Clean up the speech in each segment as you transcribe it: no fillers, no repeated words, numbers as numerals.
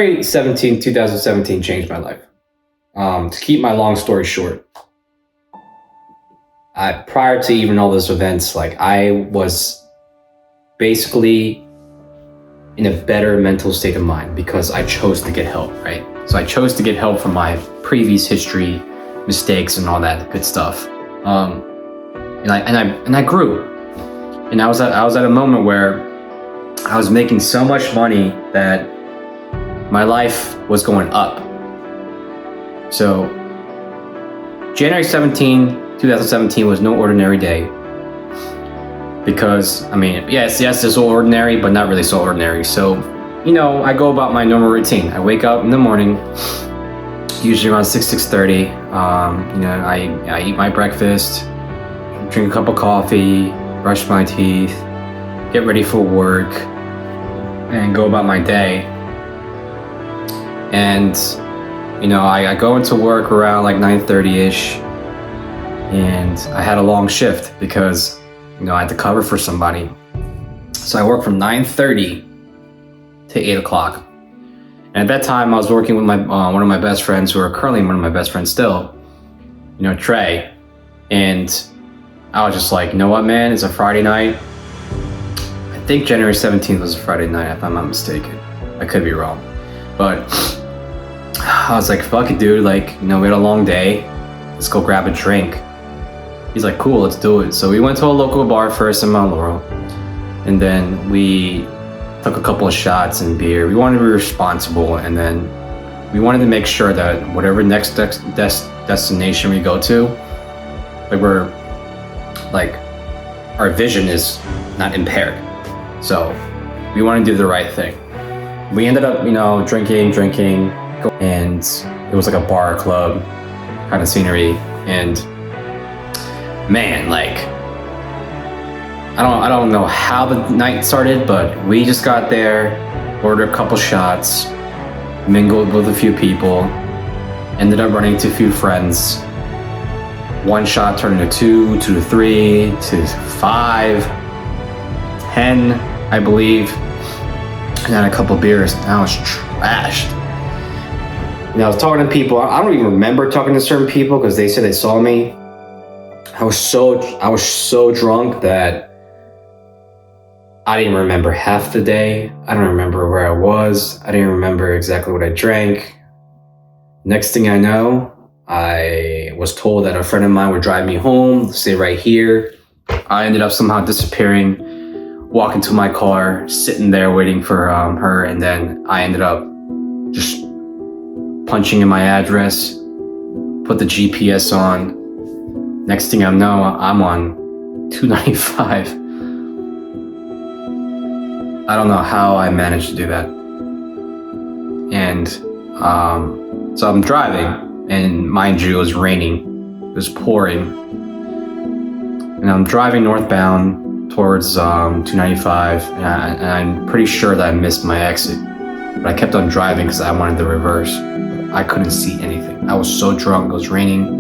January 2017 changed my life. To keep my long story short, prior to even all those events, I was basically in a better mental state of mind because I chose to get help, right? So I chose to get help from my previous history, mistakes, and all that good stuff. And I grew, and I was at a moment where I was making so much money that my life was going up. So January 2017 was no ordinary day. Because, yes, it's so ordinary, but not really so ordinary. So, I go about my normal routine. I wake up in the morning, usually around 6:30. I eat my breakfast, drink a cup of coffee, brush my teeth, get ready for work, and go about my day. And, I go into work around 9:30-ish, and I had a long shift because I had to cover for somebody. So I worked from 9:30 to 8 o'clock. And at that time, I was working with one of my best friends, who are currently one of my best friends still, Trey. And I was just like, you know what, man? It's a Friday night. I think January 17th was a Friday night, if I'm not mistaken. I could be wrong. But I was like, fuck it, dude. We had a long day. Let's go grab a drink. He's like, cool, let's do it. So we went to a local bar first in Mount Laurel, and then we took a couple of shots and beer. We wanted to be responsible, and then we wanted to make sure that whatever next destination we go to, our vision is not impaired. So we want to do the right thing. We ended up, drinking, and it was like a bar club kind of scenery, and man, I don't know how the night started, but we just got there, ordered a couple shots, mingled with a few people, ended up running into a few friends. One shot turned into 2, 2 to 3, to 5, 10, I believe, and then a couple beers. And I was trashed. I was talking to people. I don't even remember talking to certain people because they said they saw me. I was so drunk that I didn't remember half the day. I don't remember where I was. I didn't remember exactly what I drank. Next thing I know, I was told that a friend of mine would drive me home, stay right here. I ended up somehow disappearing, walking to my car, sitting there waiting for her, and then I ended up just punching in my address, put the GPS on. Next thing I know, I'm on 295. I don't know how I managed to do that. And so I'm driving, and mind you, it was raining. It was pouring. And I'm driving northbound towards 295, and I'm pretty sure that I missed my exit. But I kept on driving because I wanted the reverse. I couldn't see anything. I was so drunk, it was raining.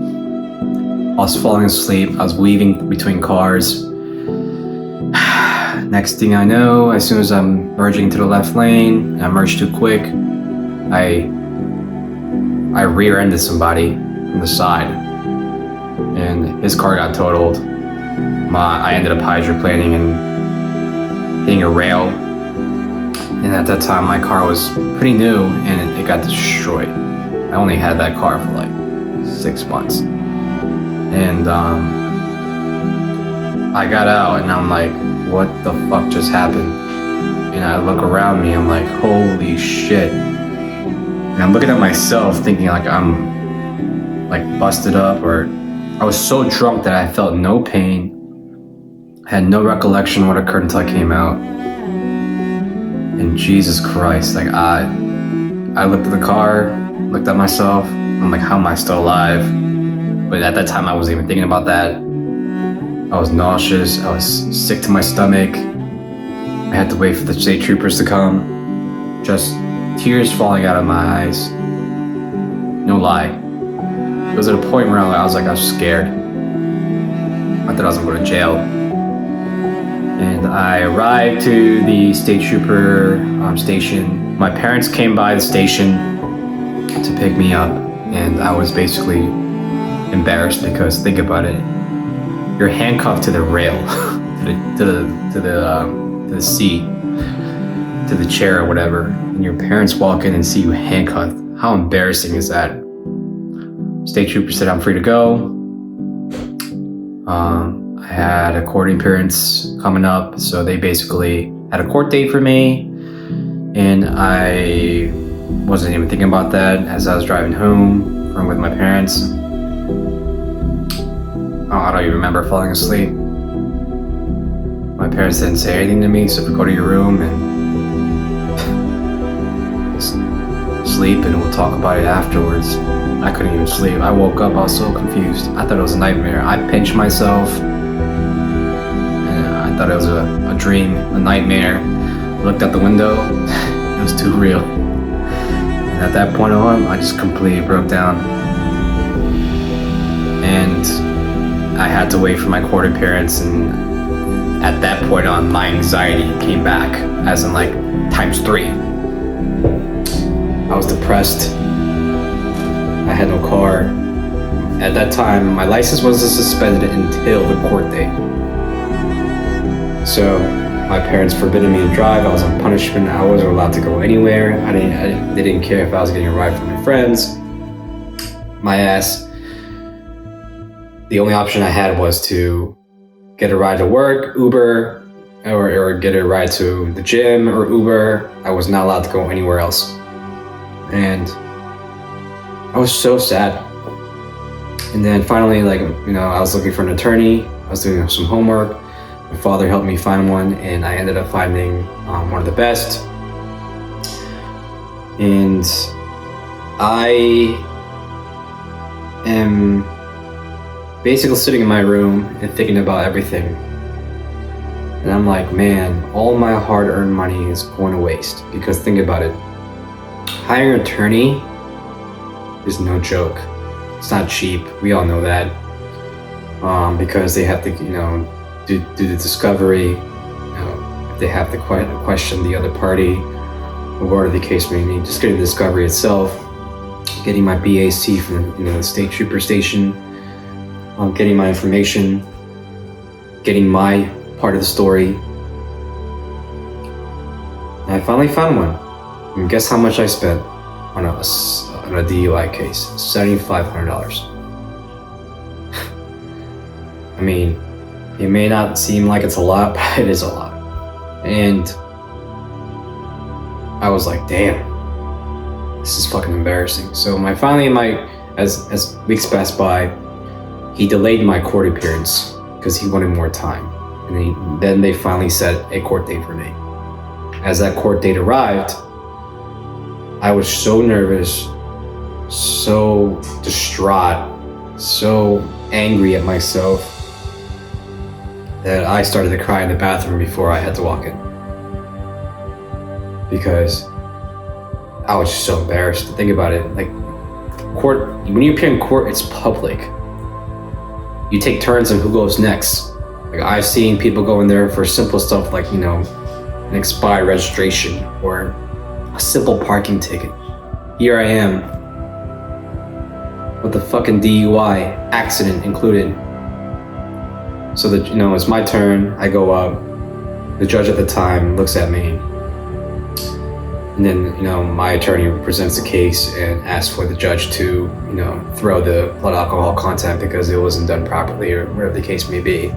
I was falling asleep. I was weaving between cars. Next thing I know, as soon as I'm merging into the left lane, and I merged too quick, I rear-ended somebody from the side, and his car got totaled. I ended up hydroplaning and hitting a rail. And at that time, my car was pretty new, and it got destroyed. I only had that car for 6 months. And I got out, and I'm like, what the fuck just happened? And I look around me, I'm like, holy shit. And I'm looking at myself thinking I'm busted up, or I was so drunk that I felt no pain. I had no recollection of what occurred until I came out. And Jesus Christ, I looked at the car, looked at myself, I'm like, how am I still alive? But at that time, I wasn't even thinking about that. I was nauseous. I was sick to my stomach. I had to wait for the state troopers to come. Just tears falling out of my eyes. No lie. It was at a point where I was scared. I thought I was going to go to jail. And I arrived to the state trooper station my parents came by the station to pick me up, and I was basically embarrassed because think about it, you're handcuffed to the rail, to the seat, to the chair or whatever, and your parents walk in and see you handcuffed. How embarrassing is that? State trooper said I'm free to go. I had a court appearance coming up, so they basically had a court date for me, and I wasn't even thinking about that as I was driving home from with my parents. I don't even remember falling asleep. My parents didn't say anything to me except go to your room and just sleep, and we'll talk about it afterwards. I couldn't even sleep. I woke up, I was so confused. I thought it was a nightmare. I pinched myself. And I thought it was a dream, a nightmare. I looked out the window. It was too real. And at that point on, I just completely broke down. And I had to wait for my court appearance, and at that point on, my anxiety came back, as in like ×3. I was depressed. I had no car. At that time, my license wasn't suspended until the court date. So my parents forbidden me to drive. I was on punishment. I wasn't allowed to go anywhere. They didn't care if I was getting a ride from my friends. My ass. The only option I had was to get a ride to work, Uber, or get a ride to the gym or Uber. I was not allowed to go anywhere else. And I was so sad. And then finally, I was looking for an attorney. I was doing some homework. My father helped me find one, and I ended up finding one of the best. And I am basically sitting in my room and thinking about everything. And I'm like, man, all my hard-earned money is going to waste. Because think about it. Hiring an attorney is no joke. It's not cheap. We all know that. Because they have to, do the discovery. They have to question the other party, or whatever the case may be. Just getting the discovery itself, getting my BAC from the state trooper station, getting my information, getting my part of the story. And I finally found one. And guess how much I spent on a DUI case? $7,500. I mean, it may not seem like it's a lot, but it is a lot. And I was like, damn, this is fucking embarrassing. So as weeks passed by, he delayed my court appearance because he wanted more time. And then they finally set a court date for me. As that court date arrived, I was so nervous, so distraught, so angry at myself that I started to cry in the bathroom before I had to walk in. Because I was just so embarrassed to think about it. Court, when you appear in court, it's public. You take turns on who goes next. I've seen people go in there for simple stuff like, an expired registration or a simple parking ticket. Here I am with the fucking DUI, accident included. So that, it's my turn, I go up, the judge at the time looks at me, and then, my attorney presents the case and asks for the judge to, throw the blood alcohol content because it wasn't done properly or whatever the case may be.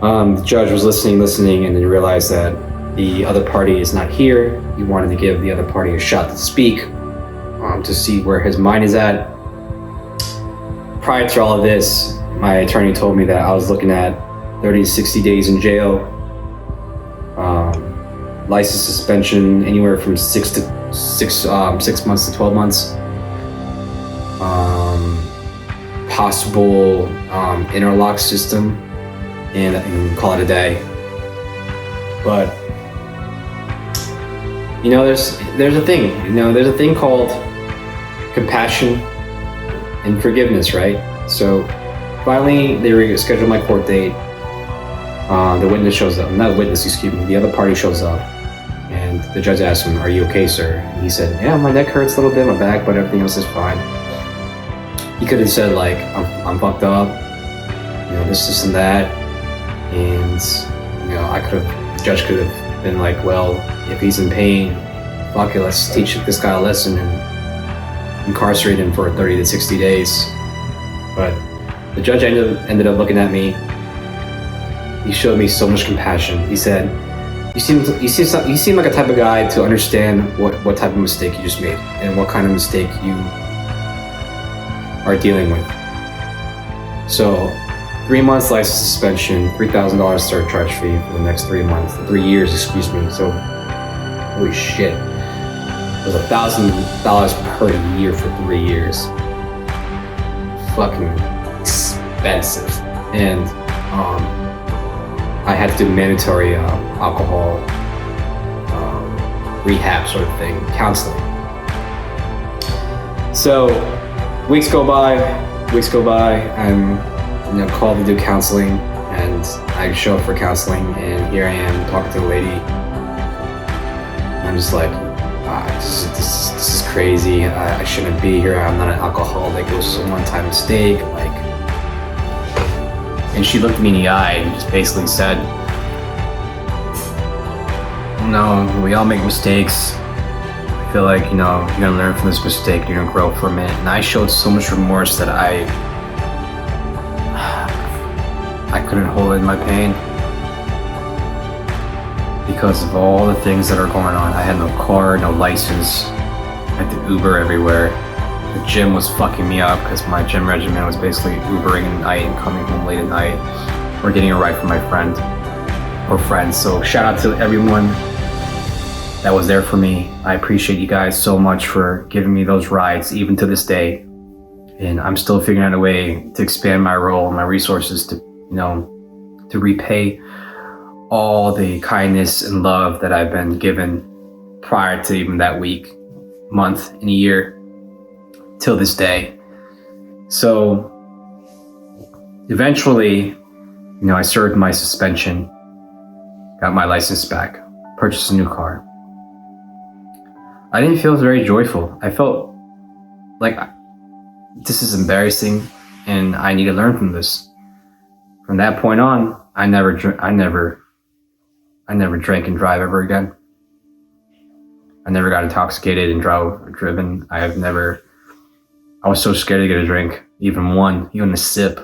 The judge was listening, and then realized that the other party is not here. He wanted to give the other party a shot to speak, to see where his mind is at. Prior to all of this, my attorney told me that I was looking at 30 to 60 days in jail, license suspension anywhere from 6 months to 12 months, possible interlock system, and call it a day. But there's a thing, there's a thing called compassion and forgiveness, right? So finally, they rescheduled my court date. The witness shows up. Not the witness, excuse me. The other party shows up. And And the judge asked him, "Are you okay, sir?" And he said, "Yeah, my neck hurts a little bit, my back, but everything else is fine." He could have said like, I'm fucked up, this and that. And, the judge could have been like, well, if he's in pain, fuck it, let's teach this guy a lesson and incarcerate him for 30 to 60 days. But the judge ended up looking at me. He showed me so much compassion. He said, you seem like a type of guy to understand what type of mistake you just made and what kind of mistake you are dealing with. So 3 months license suspension, $3,000 surcharge fee for the next 3 years, excuse me. So, holy shit. It was $1,000 per year for 3 years. Fucking expensive. And I had to do mandatory alcohol rehab sort of thing, counseling. So weeks go by, I'm called to do counseling, and I show up for counseling, and here I am talking to the lady. I'm just like, this is crazy. I shouldn't be here. I'm not an alcoholic. It was just a one-time mistake. And she looked me in the eye and just basically said, "No, we all make mistakes. I feel like, you're gonna learn from this mistake. You're gonna grow from it." And I showed so much remorse that I couldn't hold in my pain because of all the things that are going on. I had no car, no license. I had to Uber everywhere. The gym was fucking me up because my gym regimen was basically Ubering at night and coming home late at night or getting a ride from my friend or friends. So shout out to everyone that was there for me. I appreciate you guys so much for giving me those rides, even to this day. And I'm still figuring out a way to expand my role and my resources to repay all the kindness and love that I've been given prior to even that week, month, and a year till this day. So eventually, I served my suspension, got my license back, purchased a new car. I didn't feel very joyful. I felt like this is embarrassing and I need to learn from this. From that point on, I never drank and drive ever again. I never got intoxicated and driven. I was so scared to get a drink, even a sip.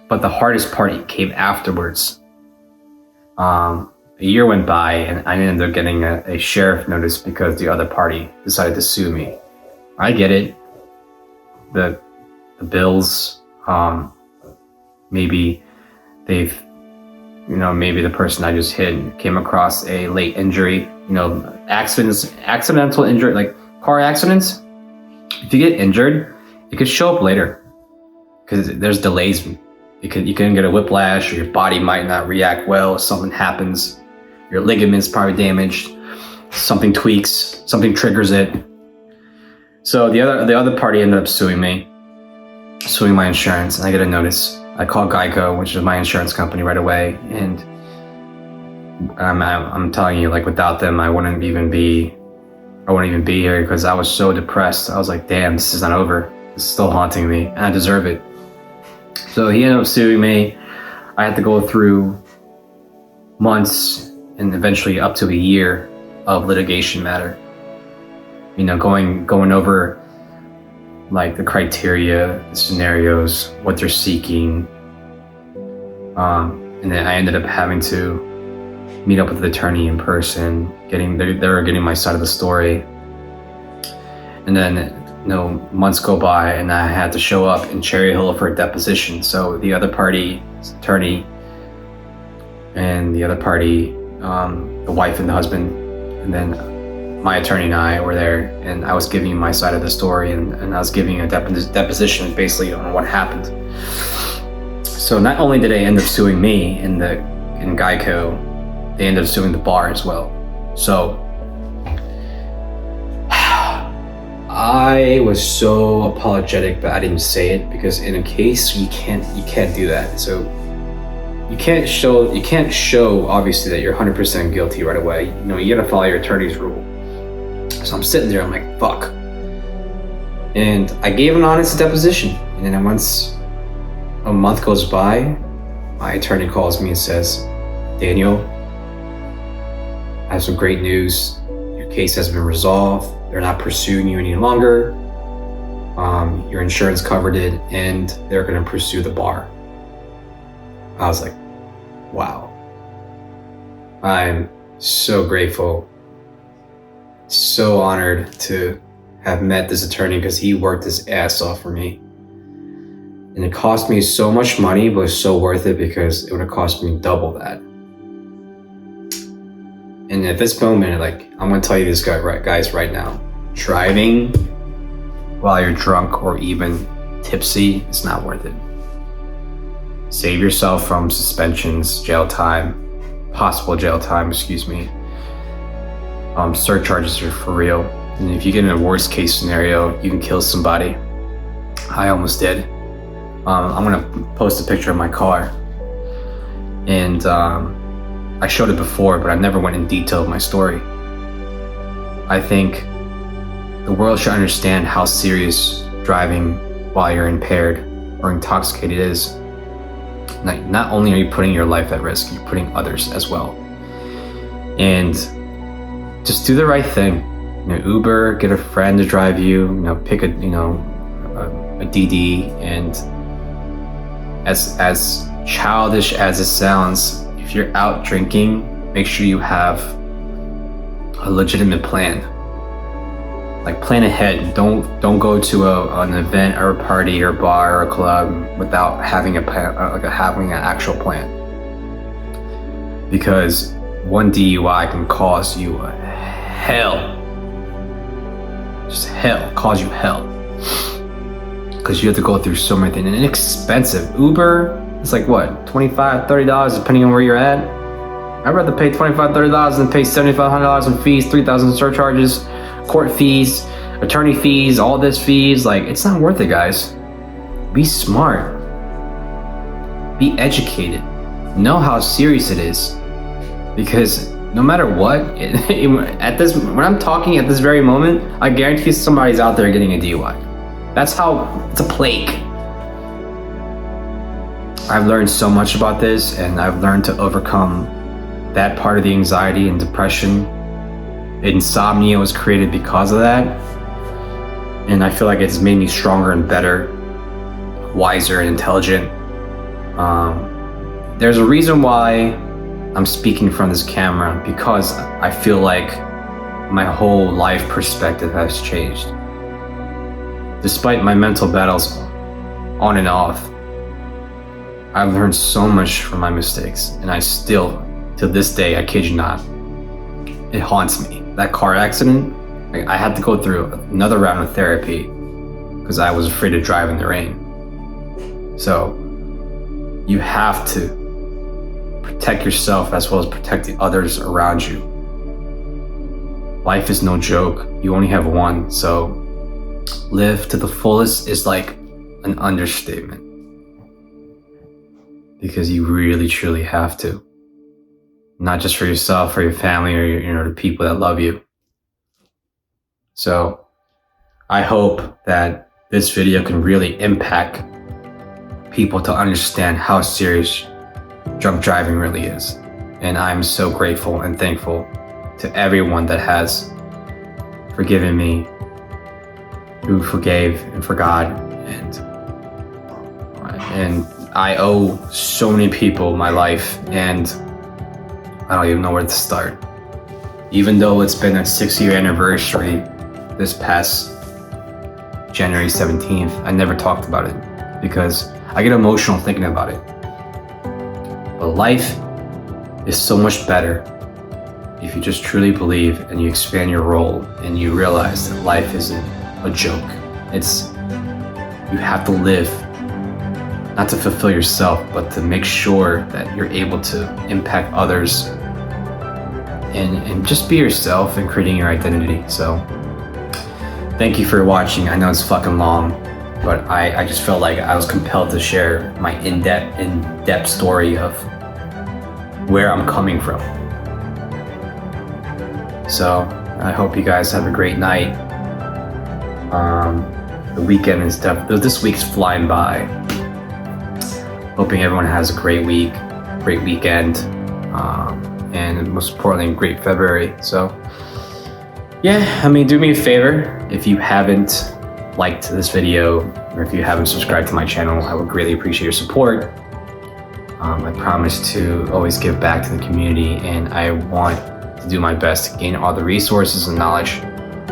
But the hardest part came afterwards. A year went by and I ended up getting a sheriff notice because the other party decided to sue me. I get it. The bills, maybe maybe the person I just hit came across a late injury, accidental injury, like car accidents. If you get injured, it could show up later because there's delays. You can get a whiplash, or your body might not react well if something happens. Your ligaments probably damaged, something tweaks, something triggers it. So the other party ended up suing my insurance, and I get a notice. I call Geico, which is my insurance company, right away, and I'm telling you, without them, I wouldn't even be here because I was so depressed. I was like, damn, this is not over. This is still haunting me, and I deserve it. So he ended up suing me. I had to go through months and eventually up to a year of litigation matter. Going over the criteria, the scenarios, what they're seeking. And then I ended up having to meet up with the attorney in person, they were getting my side of the story. And then, months go by and I had to show up in Cherry Hill for a deposition. So the other party, attorney, and the other party, the wife and the husband, and then my attorney and I were there, and I was giving my side of the story, and I was giving a deposition basically on what happened. So not only did they end up suing me in Geico, they ended up suing the bar as well. So I was so apologetic, but I didn't say it because in a case you can't do that. So you can't show obviously that you're 100% guilty right away. You know, you gotta follow your attorney's rule. So I'm sitting there, I'm like, fuck. And I gave an honest deposition. And then once a month goes by, my attorney calls me and says, Daniel, I have some great news. Your case has been resolved. They're not pursuing you any longer. Your insurance covered it, and they're gonna pursue the bar. I was like, wow. I'm so grateful, so honored to have met this attorney because he worked his ass off for me. And it cost me so much money, but it was so worth it because it would have cost me double that. And at this moment, like, I'm gonna tell you this guys right now, driving while you're drunk or even tipsy, it's not worth it. Save yourself from suspensions, possible jail time, surcharges are for real. And if you get in a worst case scenario, you can kill somebody. I almost did. I'm gonna post a picture of my car. And I showed it before, but I never went in detail of my story. I think the world should understand how serious driving while you're impaired or intoxicated is. Like, not only are you putting your life at risk, you're putting others as well. And just do the right thing. You know, Uber, get a friend to drive you. You know, pick a DD. And as childish as it sounds, if you're out drinking, make sure you have a legitimate plan. Like, plan ahead. Don't go to an event or a party or a bar or a club without having having an actual plan. Because one DUI can cause you hell. Just hell. Cause you hell. Because you have to go through so many things. And inexpensive. Uber, it's like what? $25, $30 depending on where you're at. I'd rather pay $25, $30 than pay $7,500 in fees, $3,000 surcharges, court fees, attorney fees, all this fees. Like, it's not worth it, guys. Be smart. Be educated. Know how serious it is. Because no matter what, when I'm talking at this very moment, I guarantee somebody's out there getting a DUI. That's how, it's a plague. I've learned so much about this, and I've learned to overcome that part of the anxiety and depression. Insomnia was created because of that. And I feel like it's made me stronger and better, wiser and intelligent. There's a reason why I'm speaking from this camera, because I feel like my whole life perspective has changed. Despite my mental battles on and off, I've learned so much from my mistakes, and I still, to this day, I kid you not, it haunts me. That car accident, I had to go through another round of therapy because I was afraid to drive in the rain. So you have to protect yourself as well as protect the others around you. Life is no joke. You only have one, so live to the fullest is like an understatement. Because you really truly have to. Not just for yourself or your family or the people that love you. So I hope that this video can really impact people to understand how serious drunk driving really is. And I'm so grateful and thankful to everyone that has forgiven me, who forgave and forgot, and I owe so many people my life, and I don't even know where to start. Even though it's been a 6-year anniversary this past January 17th, I never talked about it because I get emotional thinking about it. But life is so much better if you just truly believe and you expand your role and you realize that life isn't a joke. You have to live, not to fulfill yourself, but to make sure that you're able to impact others and just be yourself and creating your identity. So thank you for watching. I know it's fucking long, but I just felt like I was compelled to share my in-depth story of where I'm coming from. So I hope you guys have a great night. The weekend is this week's flying by. Hoping everyone has a great week, great weekend, and most importantly, great February. So yeah, I mean, do me a favor, if you haven't liked this video or if you haven't subscribed to my channel, I would greatly appreciate your support. I promise to always give back to the community, and I want to do my best to gain all the resources and knowledge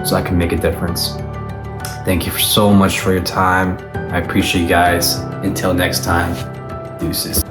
so I can make a difference. Thank you so much for your time. I appreciate you guys. Until next time, deuces.